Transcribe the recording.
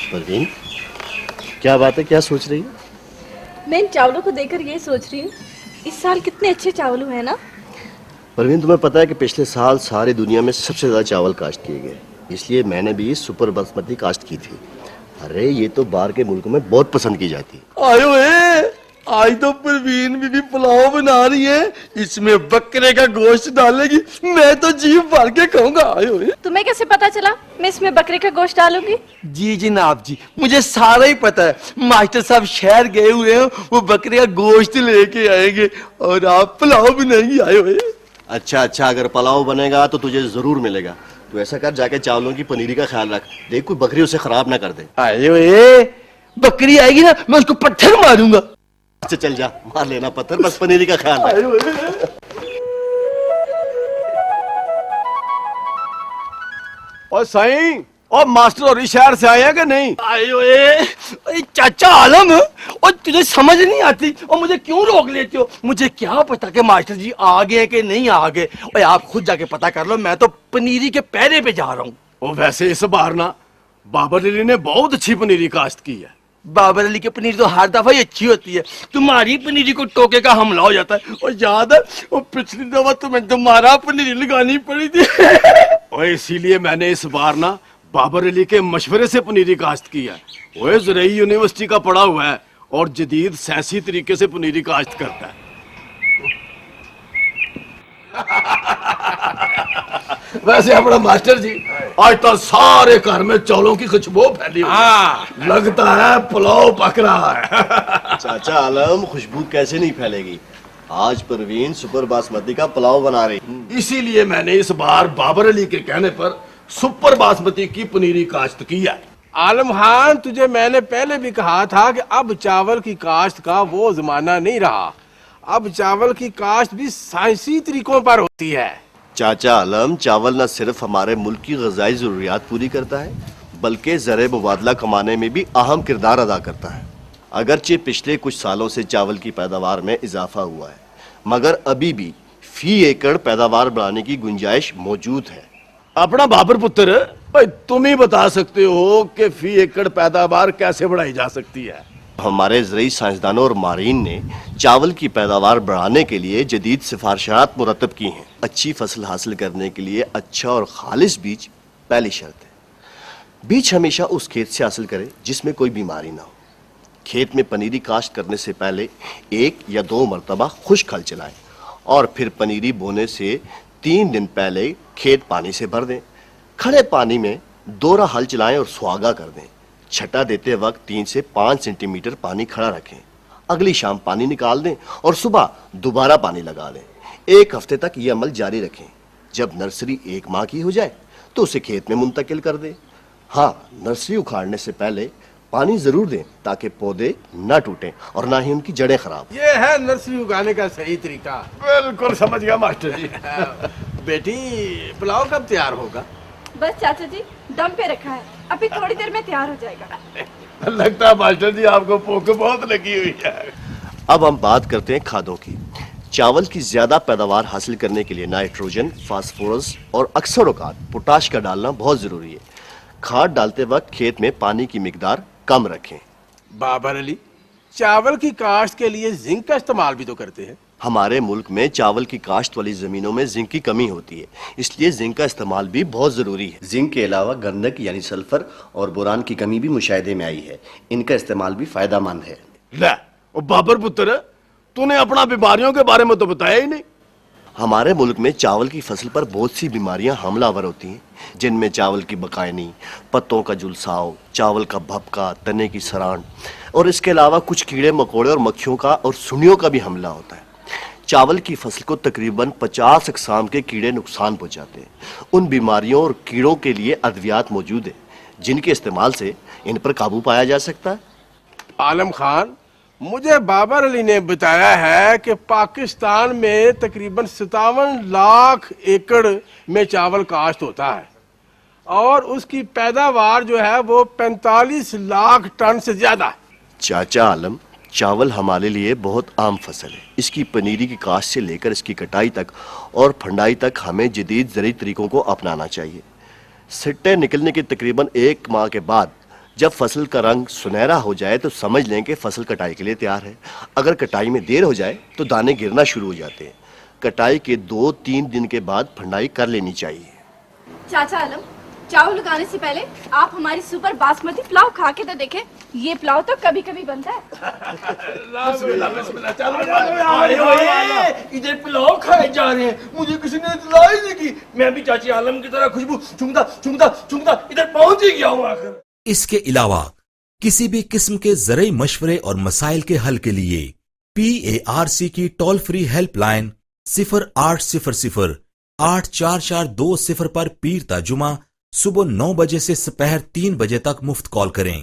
परवीन, क्या बात है, क्या सोच रही है? मैं इन चावलों को देखकर ये सोच रही हूँ, इस साल कितने अच्छे चावल हुए हैं ना। परवीन, तुम्हें पता है कि पिछले साल सारी दुनिया में सबसे ज्यादा चावल काश्त किए गए, इसलिए मैंने भी सुपर बासमती काश्त की थी। अरे ये तो बाहर के मुल्कों में बहुत पसंद की जाती है। आयो ए, आज तो परवीन भी पुलाव बना रही है, इसमें बकरे का गोश्त डालेगी, मैं तो जीभ भर के खाऊंगा। आयो ए। तुम्हें कैसे पता चला मैं इसमें बकरे का गोश्त डालूंगी? जी जनाब जी, मुझे सारा ही पता है। मास्टर साहब शहर गए हुए हैं, वो बकरे का गोश्त लेके आएंगे और आप पुलाव बनाएंगी। आयो ए। अच्छा अच्छा, अगर पुलाव बनेगा तो तुझे जरूर मिलेगा। तो ऐसा कर, जाके चावलों की पनीरी का ख्याल रख, देख कोई बकरी उसे खराब ना कर दे। आयो ए, बकरी आएगी ना, मैं उसको पत्थर मारूंगा। अच्छा चल जा, मार लेना पत्थर, बस पनीरी का ख्याल रख। आयो ए। और सही और मास्टर और शहर से आए हैं कि नहीं? आयो ए, चाचा आलम, और तुझे समझ नहीं आती और मुझे क्यों रोक लेते हो? मुझे क्या पता कि मास्टर जी आ गए कि नहीं आ गए। और आप खुद जाके पता कर लो, मैं तो पनीरी के पहरे पे जा रहा हूँ। और वैसे इस बार ना बाबर अली ने बहुत अच्छी पनीरी काश्त की है। बाबर अली की पनीर तो हर दफा ही अच्छी होती है, तुम्हारी पनीरी को टोके का हमला हो जाता है। और याद है वो पिछली दफा तुम्हें तुम्हारा पनीरी लगानी पड़ी थी। और इसीलिए मैंने इस बार ना बाबर अली के मशवरे से पनीरी काश्त की है। वो ज़रई यूनिवर्सिटी का पढ़ा हुआ है और जदीद साइंसी तरीके से पनीरी काश्त करता है। वैसे अपना मास्टर जी, आज तो सारे घर में चौलों की खुशबू फैली हुई है। लगता है पुलाव पक रहा है। चाचा आलम, खुशबू कैसे नहीं फैलेगी? आज परवीन सुपर बासमती का पुलाव बना रही। इसीलिए मैंने इस बार बाबर अली के कहने पर सुपर बासमती की पनीरी काश्त की है। आलम खान, तुझे मैंने पहले भी कहा था कि अब चावल की काश्त का वो जमाना नहीं रहा। अब चावल की काश्त भी साइंसी तरीकों पर होती है। चाचा आलम, चावल न सिर्फ हमारे मुल्क की ग़िज़ाई ज़रूरियात पूरी करता है, बल्कि ज़र मुबादला कमाने में भी अहम किरदार अदा करता है। अगरचे पिछले कुछ सालों से चावल की पैदावार में इजाफा हुआ है, मगर अभी भी फी एकड़ पैदावार बढ़ाने की गुंजाइश मौजूद है। अपना बाबर पुत्र, भाई तुम ही बता सकते हो कि फी एकड़ पैदावार कैसे बढ़ाई जा सकती है। हमारे ज़रई साइंसदानों और माहिरीन ने चावल की पैदावार बढ़ाने के लिए जदीद सिफारिशात मुरतब की हैं। अच्छी फसल हासिल करने के लिए अच्छा और खालिस बीज पहली शर्त है। बीज हमेशा उस खेत से हासिल करें जिसमें कोई बीमारी ना हो। खेत में पनीरी काश्त करने से पहले 1 या 2 मरतबा खुश्क हल चलाएं और फिर पनीरी बोने से 3 दिन पहले खेत पानी से भर दें। खड़े पानी में दोहरा हल चलाएं और सुहागा कर दें। छटा देते वक्त 3 से 5 सेंटीमीटर पानी खड़ा रखें। अगली शाम पानी निकाल दें और सुबह दोबारा पानी लगा दें। 1 हफ्ते तक ये अमल जारी रखें। जब नर्सरी 1 माह की हो जाए तो उसे खेत में मुंतकिल कर दें। हाँ, नर्सरी उखाड़ने से पहले पानी जरूर दें ताकि पौधे न टूटें और ना ही उनकी जड़ें खराब। ये है नर्सरी उगाने का सही तरीका। बिल्कुल समझ गया मास्टर जी। बेटी, पुलाव कब तैयार होगा? बस चाचा जी, दम पे रखा है, अभी थोड़ी देर में तैयार हो जाएगा। लगता है मास्टर जी आपको भूख बहुत लगी हुई है। अब हम बात करते हैं खादों की। चावल की ज्यादा पैदावार हासिल करने के लिए नाइट्रोजन, फास्फोरस और अक्सर औकात पोटाश का डालना बहुत जरूरी है। खाद डालते वक्त खेत में पानी की मिकदार कम रखें। बाबर अली, चावल की काश्त के लिए जिंक का इस्तेमाल भी तो करते हैं। हमारे मुल्क में चावल की काश्त वाली जमीनों में जिंक की कमी होती है, इसलिए जिंक का इस्तेमाल भी बहुत जरूरी है। जिंक के अलावा गंधक यानी सल्फर और बोरान की कमी भी मुशाहिदे में आई है। इनका इस्तेमाल भी फायदेमंद है। ले, ओ बाबर पुत्र, तूने अपना बीमारियों के बारे में तो बताया ही नहीं। हमारे मुल्क में चावल की फसल पर बहुत सी बीमारियां हमलावर होती हैं, जिनमें चावल की बकायनी, पत्तों का झुलसाव, चावल का भपका, तने की सरांड और इसके अलावा कुछ कीड़े मकोड़े और मक्खियों का और सुनियों का भी हमला होता है। चावल की फसल को तकरीबन 50 अक़साम के कीड़े नुकसान पहुंचाते हैं। उन बीमारियों और कीड़ों के लिए अद्वियात मौजूद है, जिनके इस्तेमाल से इन पर काबू पाया जा सकता है। आलम खान, मुझे बाबर अली ने बताया है कि पाकिस्तान में तकरीबन 57 लाख एकड़ में चावल काश्त होता है और उसकी पैदावार जो है वो 45 लाख टन से ज्यादा है। चाचा आलम, चावल हमारे लिए बहुत आम फसल है। इसकी पनीरी की काश्त से लेकर इसकी कटाई तक और फंडाई तक हमें जदीद ज़रूरी तरीकों को अपनाना चाहिए। सिट्टे निकलने के तकरीबन 1 माह के बाद जब फसल का रंग सुनहरा हो जाए तो समझ लें कि फसल कटाई के लिए तैयार है। अगर कटाई में देर हो जाए तो दाने गिरना शुरू हो जाते हैं। कटाई के 2-3 दिन के बाद फंडाई कर लेनी चाहिए। चाचा आलम, चावल उगाने से पहले आप हमारी सुपर बासमती पुलाव खा के तो देखें। ये पुलाव तो कभी कभी बनता है। इधर पुलाव खाए जा रहे हैं, मुझे किसी ने इत्तला ही नहीं की। मैं भी चाची आलम की तरह खुशबू चूंघता चूंघता चूंघता इधर पहुंच ही गया हूँ आखिर। इसके अलावा किसी भी किस्म के ज़रूरी मशवरे और मसाइल के हल के लिए PARC की टोल फ्री हेल्पलाइन 0800 84420 पर पीर ता जुमा सुबह 9 बजे से दोपहर 3 बजे तक मुफ्त कॉल करें।